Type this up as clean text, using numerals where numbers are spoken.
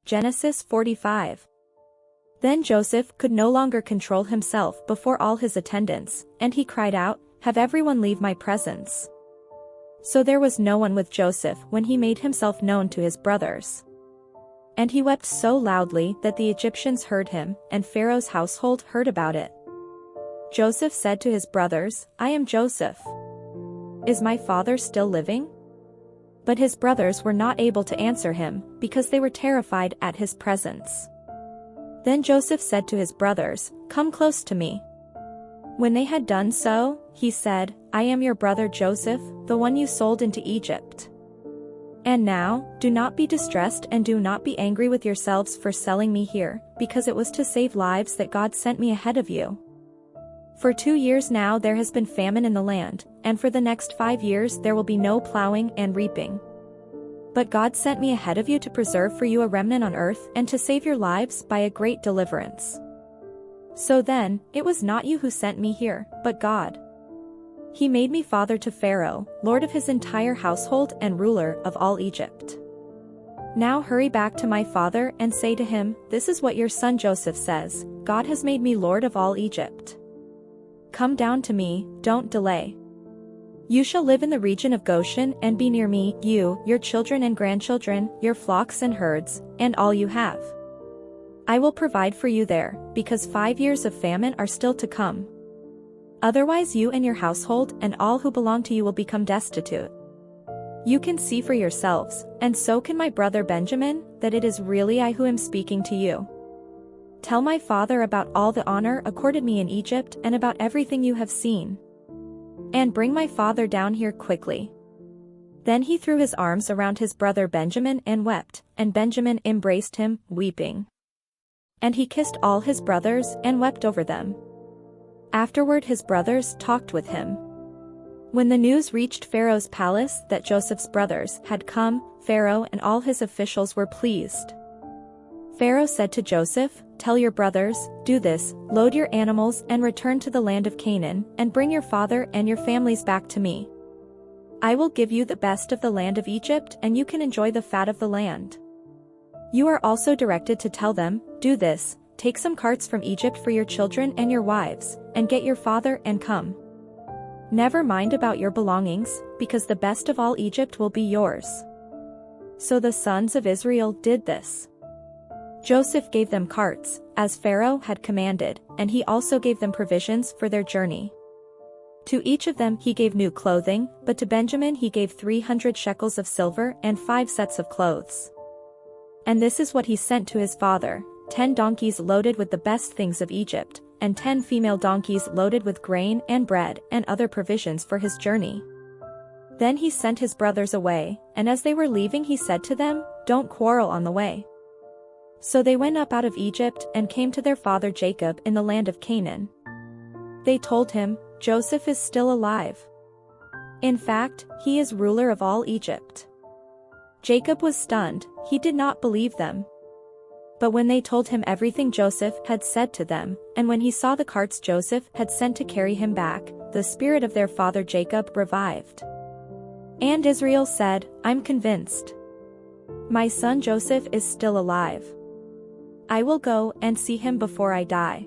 Genesis 45. Then Joseph could no longer control himself before all his attendants, and he cried out, "Have everyone leave my presence." So there was no one with Joseph when he made himself known to his brothers. And he wept so loudly that the Egyptians heard him, and Pharaoh's household heard about it. Joseph said to his brothers, "I am Joseph. Is my father still living?" But his brothers were not able to answer him, because they were terrified at his presence. Then Joseph said to his brothers, "Come close to me." When they had done so, he said, "I am your brother Joseph, the one you sold into Egypt. And now, do not be distressed and do not be angry with yourselves for selling me here, because it was to save lives that God sent me ahead of you. For 2 years now there has been famine in the land, and for the next 5 years there will be no plowing and reaping. But God sent me ahead of you to preserve for you a remnant on earth and to save your lives by a great deliverance. So then, it was not you who sent me here, but God. He made me father to Pharaoh, lord of his entire household and ruler of all Egypt. Now hurry back to my father and say to him, 'This is what your son Joseph says, God has made me lord of all Egypt. Come down to me, don't delay. You shall live in the region of Goshen and be near me, you, your children and grandchildren, your flocks and herds, and all you have. I will provide for you there, because 5 years of famine are still to come. Otherwise you and your household and all who belong to you will become destitute. You can see for yourselves, and so can my brother Benjamin, that it is really I who am speaking to you. Tell my father about all the honor accorded me in Egypt and about everything you have seen. And bring my father down here quickly.' Then he threw his arms around his brother Benjamin and wept, and Benjamin embraced him, weeping. And he kissed all his brothers and wept over them. Afterward his brothers talked with him. When the news reached Pharaoh's palace that Joseph's brothers had come, Pharaoh and all his officials were pleased. Pharaoh said to Joseph, "Tell your brothers, do this, load your animals and return to the land of Canaan, and bring your father and your families back to me. I will give you the best of the land of Egypt and you can enjoy the fat of the land." You are also directed to tell them, "Do this, take some carts from Egypt for your children and your wives, and get your father and come. Never mind about your belongings, because the best of all Egypt will be yours." So the sons of Israel did this. Joseph gave them carts, as Pharaoh had commanded, and he also gave them provisions for their journey. To each of them he gave new clothing, but to Benjamin he gave 300 shekels of silver and 5 sets of clothes. And this is what he sent to his father: 10 donkeys loaded with the best things of Egypt, and 10 female donkeys loaded with grain and bread and other provisions for his journey. Then he sent his brothers away, and as they were leaving he said to them, "Don't quarrel on the way." So they went up out of Egypt and came to their father Jacob in the land of Canaan. They told him, "Joseph is still alive. In fact, he is ruler of all Egypt." Jacob was stunned, he did not believe them. But when they told him everything Joseph had said to them, and when he saw the carts Joseph had sent to carry him back, the spirit of their father Jacob revived. And Israel said, "I'm convinced. My son Joseph is still alive. I will go and see him before I die."